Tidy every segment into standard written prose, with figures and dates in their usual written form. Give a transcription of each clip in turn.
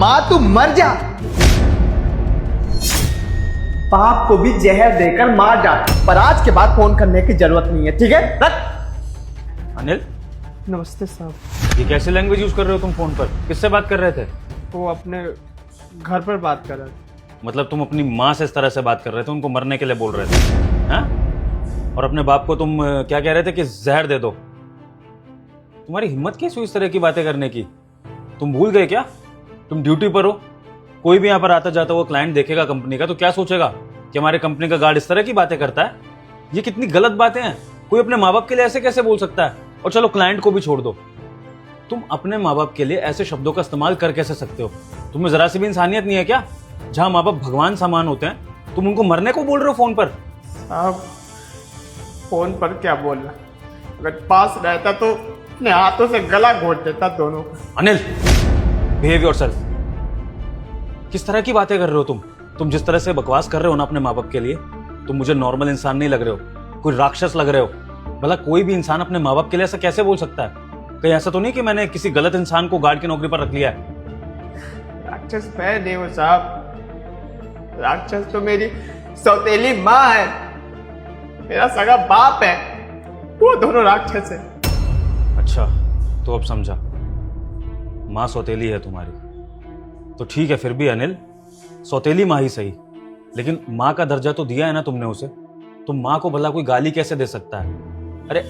माँ तू मर जा। बाप को भी जहर देकर मार डाल, पर आज के बाद फोन करने की जरूरत नहीं है, ठीक है? रख। अनिल, नमस्ते साहब। ये कैसी लैंग्वेज यूज कर रहे हो तुम फोन पर? किससे बात कर रहे थे? वो अपने घर पर बात कर रहे थे। मतलब तुम अपनी माँ से इस तरह से बात कर रहे थे, उनको मरने के लिए बोल रहे थे, हाँ? और अपने बाप को तुम क्या कह रहे थे कि जहर दे दो? तुम्हारी हिम्मत कैसे हुई इस तरह की बातें करने की? तुम भूल गए क्या? तुम ड्यूटी पर हो। कोई भी यहाँ पर आता जाता हुआ क्लाइंट देखेगा कंपनी का तो क्या सोचेगा कि हमारे कंपनी का गार्ड इस तरह की बातें करता है? ये कितनी गलत बातें हैं। कोई अपने माँ बाप के लिए ऐसे कैसे बोल सकता है? और चलो क्लाइंट को भी छोड़ दो, तुम अपने माँ बाप के लिए ऐसे शब्दों का इस्तेमाल कर कैसे सकते हो? तुम्हें जरा सी भी इंसानियत नहीं है क्या? जहां माँ बाप भगवान समान होते हैं, तुम उनको मरने को बोल रहे हो फोन पर? साहब फोन पर क्या बोलना, अगर पास रहता तो अपने हाथों से गला घोट देता दोनों का। Anil, behave yourself. किस तरह की बातें कर रहे हो तुम जिस तरह से बकवास कर रहे हो ना अपने माँ बाप के लिए, तुम मुझे नॉर्मल इंसान नहीं लग रहे हो, कोई राक्षस लग रहे हो। भला कोई भी इंसान अपने माँ बाप के लिए ऐसा कैसे बोल सकता है? कहीं ऐसा तो नहीं कि मैंने किसी गलत इंसान को गार्ड की नौकरी पर रख लिया है? राक्षस मैं नहीं हूँ साहब, राक्षस तो मेरी सौतेली माँ है, मेरा सगा बाप है, वो दोनों राक्षस है। अच्छा, तो अब समझा, माँ सौतेली है तुम्हारी तो ठीक है। फिर भी अनिल, सौतेली माँ ही सही, लेकिन माँ का दर्जा तो दिया है ना तुमने उसे, तो माँ को भला कोई गाली कैसे दे सकता है? अरे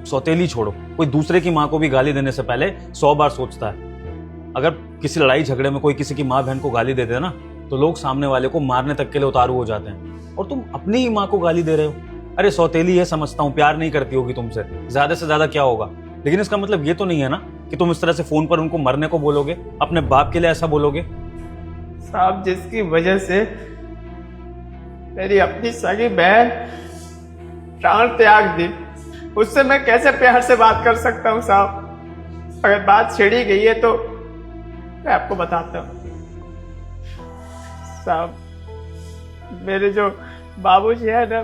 सौतेली छोड़ो, कोई दूसरे की माँ को भी गाली देने से पहले 100 बार सोचता है। अगर किसी लड़ाई झगड़े में कोई किसी की माँ बहन को गाली दे दे ना, तो लोग सामने वाले को मारने तक के लिए उतारू हो जाते हैं, और तुम अपनी ही माँ को गाली दे रहे हो। अरे सौतेली है समझता हूँ, प्यार नहीं करती होगी तुमसे, ज्यादा से ज्यादा क्या होगा, लेकिन इसका मतलब ये तो नहीं है ना कि तुम इस तरह से फोन पर उनको मरने को बोलोगे, अपने बाप के लिए ऐसा बोलोगे। साहब जिसकी वजह से मेरी अपनी सगी बहन प्राण त्याग दी, उससे मैं कैसे प्यार से बात कर सकता हूँ साहब? अगर बात छिड़ी गई है तो मैं आपको बताता हूँ साहब। मेरे जो बाबूजी है ना,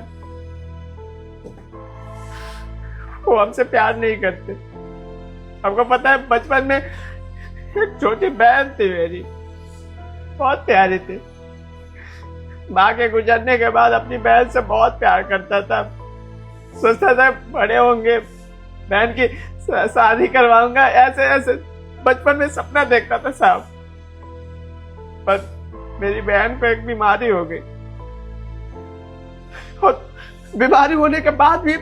वो हमसे प्यार नहीं करते। आपको पता है, बचपन में एक छोटी बहन थी मेरी, बहुत प्यारी थी। माँ के गुजरने के बाद अपनी बहन से बहुत प्यार करता था, सोचता था बड़े होंगे बहन की शादी करवाऊंगा, ऐसे ऐसे बचपन में सपना देखता था साहब। पर मेरी बहन को एक बीमारी हो गई, और बीमारी होने के बाद भी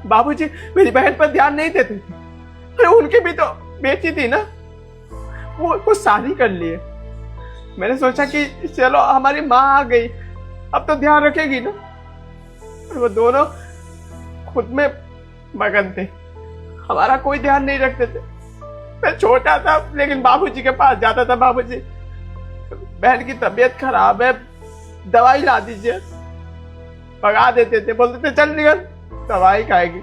बाबूजी मेरी बहन पर ध्यान नहीं देते थे। अरे उनकी भी तो बेटी थी ना, वो शादी कर लिए। मैंने सोचा कि चलो हमारी माँ आ गई, अब तो ध्यान रखेगी ना। और वो दोनों खुद में मगन थे, हमारा कोई ध्यान नहीं रखते थे। मैं छोटा था लेकिन बाबूजी के पास जाता था, बाबूजी बहन की तबीयत खराब है, दवाई ला दीजिए, भगा देते थे, बोलते थे चल निकल, दवाई खाएगी,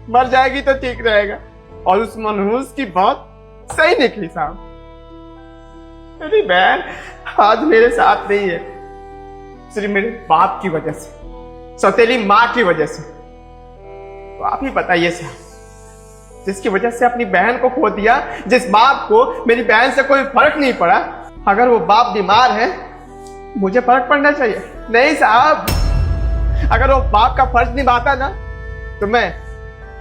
मर जाएगी तो ठीक रहेगा। और उस मनहूस की बात सही निकली साहब। मेरी बहन आज मेरे साथ नहीं है, सिर्फ मेरे बाप की वजह से, सौतेली माँ की वजह से। तो आप ही बताइए साहब, जिसकी वजह से अपनी बहन को खो दिया, जिस बाप को मेरी बहन से कोई फर्क नहीं पड़ा, अगर वो बाप बीमार है मुझे फर्क पड़ना चाहिए? नहीं साहब, अगर वो बाप का फर्ज निभाता ना तो मैं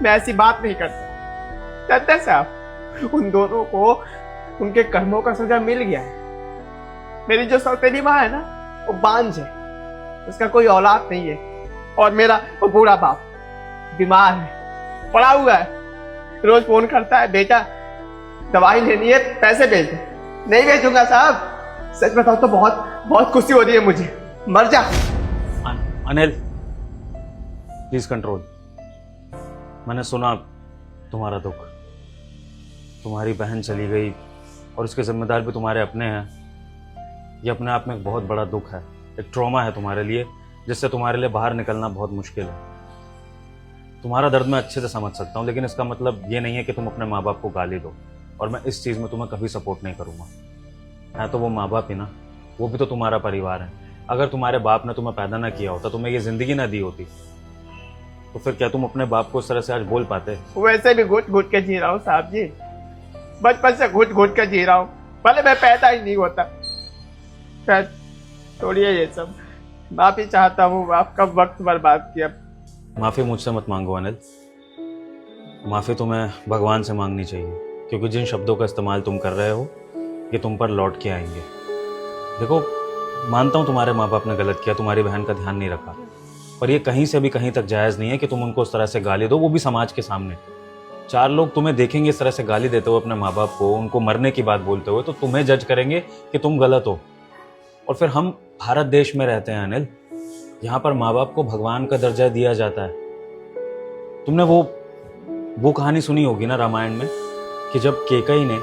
ऐसी बात नहीं करता साहब। उन दोनों को उनके कर्मों का सजा मिल गया है। मेरी जो सौतेली माँ है ना, वो बांझ है, उसका कोई औलाद नहीं है। और मेरा वो बूढ़ा बाप बीमार है, पड़ा हुआ है, रोज फोन करता है, बेटा दवाई लेनी है, पैसे भेज दे। नहीं भेजूंगा साहब, सच बताओ तो बहुत बहुत खुशी हो रही है मुझे, मर जा। Anil please control. मैंने सुना तुम्हारा दुख, तुम्हारी बहन चली गई और उसके जिम्मेदार भी तुम्हारे अपने हैं। ये अपने आप में एक बहुत बड़ा दुख है, एक ट्रॉमा है तुम्हारे लिए, जिससे तुम्हारे लिए बाहर निकलना बहुत मुश्किल है। तुम्हारा दर्द मैं अच्छे से समझ सकता हूँ, लेकिन इसका मतलब ये नहीं है कि तुम अपने माँ बाप को गाली दो, और मैं इस चीज़ में तुम्हें कभी सपोर्ट नहीं करूँगा। है तो वो माँ बाप ही ना, वो भी तो तुम्हारा परिवार है। अगर तुम्हारे बाप ने तुम्हें पैदा ना किया होता, तुम्हें ये जिंदगी ना दी होती, तो फिर क्या तुम अपने बाप को इस तरह से आज बोल पाते? वैसे भी घुट घुट के जी रहा हूँ साहब जी, बचपन से घुट घुट के जी रहा हूँ। भले मैं पैदा ही नहीं होता। खैर छोड़िए ये सब, माफी चाहता हूँ, आपका वक्त बर्बाद किया। माफ़ी मुझसे मत मांगो अनिल, माफ़ी तुम्हें भगवान से मांगनी चाहिए, क्योंकि जिन शब्दों का इस्तेमाल तुम कर रहे हो ये तुम पर लौट के आएंगे। देखो, मानता हूँ तुम्हारे माँ बाप ने गलत किया, तुम्हारी बहन का ध्यान नहीं रखा, पर ये कहीं से भी कहीं तक जायज़ नहीं है कि तुम उनको उस तरह से गाली दो, वो भी समाज के सामने। 4 लोग तुम्हें देखेंगे इस तरह से गाली देते हुए अपने माँ बाप को, उनको मरने की बात बोलते हुए, तो तुम्हें जज करेंगे कि तुम गलत हो। और फिर हम भारत देश में रहते हैं अनिल, यहाँ पर माँ बाप को भगवान का दर्जा दिया जाता है। तुमने वो कहानी सुनी होगी ना रामायण में, कि जब केकई ने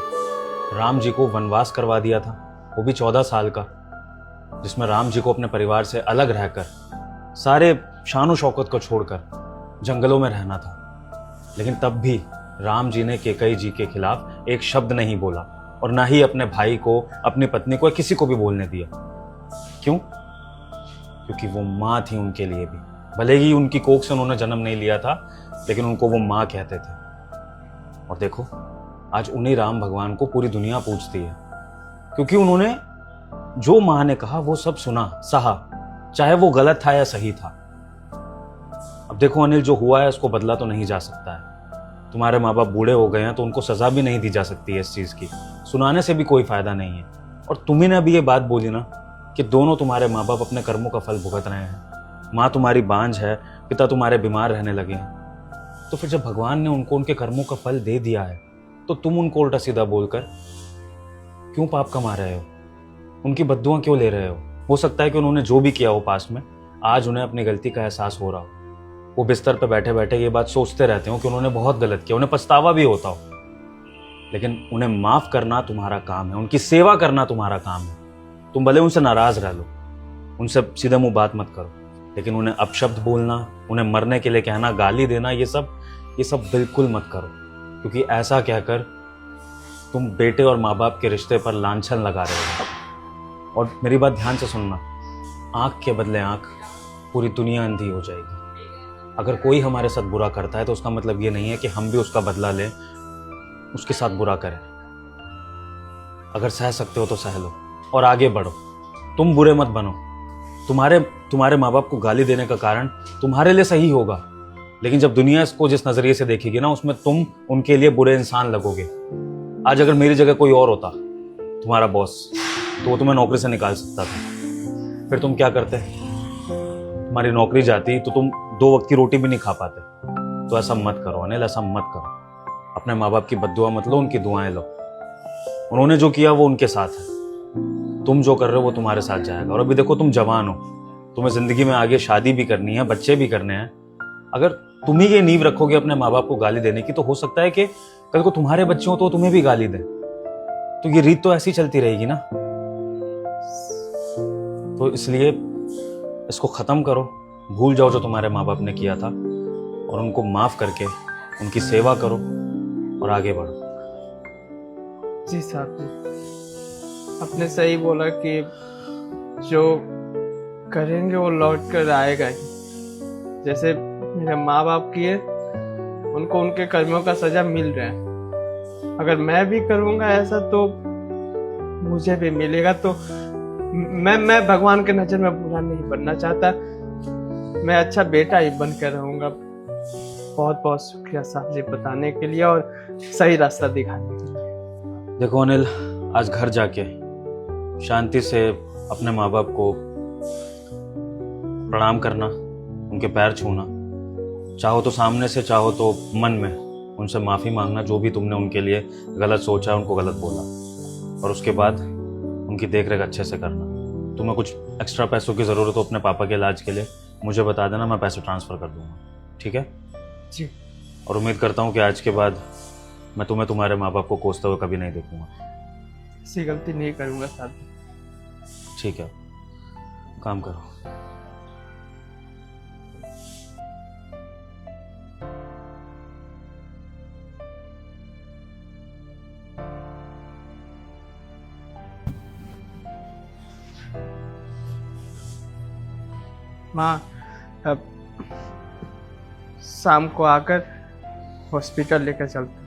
राम जी को वनवास करवा दिया था, वो भी 14 साल का, जिसमें राम जी को अपने परिवार से अलग रहकर, सारे शान शौकत को छोड़कर जंगलों में रहना था। लेकिन तब भी राम जी ने केकई जी के खिलाफ एक शब्द नहीं बोला, और ना ही अपने भाई को, अपनी पत्नी को, किसी को भी बोलने दिया। क्यों? क्योंकि वो माँ थी उनके लिए भी। भले ही उनकी कोख से उन्होंने जन्म नहीं लिया था, लेकिन उनको वो माँ कहते थे। और देखो, आज उन्हीं राम भगवान को पूरी दुनिया पूजती है, क्योंकि उन्होंने जो माँ ने कहा वो सब सुना, सहा, चाहे वो गलत था या सही था। अब देखो अनिल, जो हुआ है उसको बदला तो नहीं जा सकता है। तुम्हारे माँ बाप बूढ़े हो गए हैं तो उनको सजा भी नहीं दी जा सकती है इस चीज की, सुनाने से भी कोई फायदा नहीं है। और तुम्ही ने अभी ये बात बोली ना कि दोनों तुम्हारे माँ बाप अपने कर्मों का फल भुगत रहे हैं, माँ तुम्हारी बांझ है, पिता तुम्हारे बीमार रहने लगे हैं, तो फिर जब भगवान ने उनको उनके कर्मों का फल दे दिया है, तो तुम उनको उल्टा सीधा बोलकर क्यों पाप कमा रहे हो? उनकी बद्दुआं क्यों ले रहे हो? हो सकता है कि उन्होंने जो भी किया हो पास्ट में, आज उन्हें अपनी गलती का एहसास हो रहा हो, वो बिस्तर पर बैठे बैठे ये बात सोचते रहते हो कि उन्होंने बहुत गलत किया, उन्हें पछतावा भी होता हो। लेकिन उन्हें माफ करना तुम्हारा काम है, उनकी सेवा करना तुम्हारा काम है। तुम भले उनसे नाराज रह लो, उनसे सीधे मुंह बात मत करो, लेकिन उन्हें अपशब्द बोलना, उन्हें मरने के लिए कहना, गाली देना, ये सब बिल्कुल मत करो, क्योंकि ऐसा कहकर तुम बेटे और माँ बाप के रिश्ते पर लांछन लगा रहे हो। और मेरी बात ध्यान से सुनना, आंख के बदले आंख, पूरी दुनिया अंधी हो जाएगी। अगर कोई हमारे साथ बुरा करता है तो उसका मतलब ये नहीं है कि हम भी उसका बदला लें, उसके साथ बुरा करें। अगर सह सकते हो तो सह लो और आगे बढ़ो, तुम बुरे मत बनो। तुम्हारे माँ बाप को गाली देने का कारण तुम्हारे लिए सही होगा, लेकिन जब दुनिया इसको जिस नजरिए से देखेगी ना, उसमें तुम उनके लिए बुरे इंसान लगोगे। आज अगर मेरी जगह कोई और होता, तुम्हारा बॉस, तो वो तुम्हें नौकरी से निकाल सकता था। फिर तुम क्या करते? तुम्हारी नौकरी जाती तो तुम 2 वक्त की रोटी भी नहीं खा पाते। तो ऐसा मत करो अनिल, ऐसा मत करो। अपने माँ बाप की बद्दुआ मत लो, उनकी दुआएं लो। उन्होंने जो किया वो उनके साथ है, तुम जो कर रहे हो वो तुम्हारे साथ जाएगा। और अभी देखो, तुम जवान हो, तुम्हें जिंदगी में आगे शादी भी करनी है, बच्चे भी करने हैं। अगर तुम ही ये नींव रखोगे अपने माँ बाप को गाली देने की, तो हो सकता है कि कल को तुम्हारे बच्चे हो तो तुम्हें भी गाली दें। तो ये रीत तो ऐसी चलती रहेगी ना। तो इसलिए इसको खत्म करो, भूल जाओ जो तुम्हारे माँ बाप ने किया था, और उनको माफ करके उनकी सेवा करो और आगे बढ़ो। जी साहब जी, आपने सही बोला कि जो करेंगे वो लौट कर आएगा ही। जैसे मेरे माँ बाप किए, उनको उनके कर्मों का सजा मिल रहा है। अगर मैं भी करूँगा ऐसा तो मुझे भी मिलेगा। तो मैं भगवान के नजर में बुरा नहीं बनना चाहता, मैं अच्छा बेटा ही बन कर रहूँगा। बहुत बहुत शुक्रिया साहब जी बताने के लिए और सही रास्ता दिखाने के लिए। देखो अनिल, आज घर जाके शांति से अपने माँ बाप को प्रणाम करना, उनके पैर छूना, चाहो तो सामने से, चाहो तो मन में उनसे माफ़ी मांगना, जो भी तुमने उनके लिए गलत सोचा, उनको गलत बोला। और उसके बाद उनकी देख रेख अच्छे से करना। तुम्हें कुछ एक्स्ट्रा पैसों की ज़रूरत हो अपने पापा के इलाज के लिए, मुझे बता देना, मैं पैसे ट्रांसफ़र कर दूंगा। ठीक है जी। और उम्मीद करता हूँ कि आज के बाद मैं तुम्हें तुम्हारे माँ बाप को कोसते हुए कभी नहीं देखूंगा। ऐसी गलती नहीं करूँगा साहब। ठीक है, काम करो। माँ, अब शाम को आकर हॉस्पिटल लेकर चलते।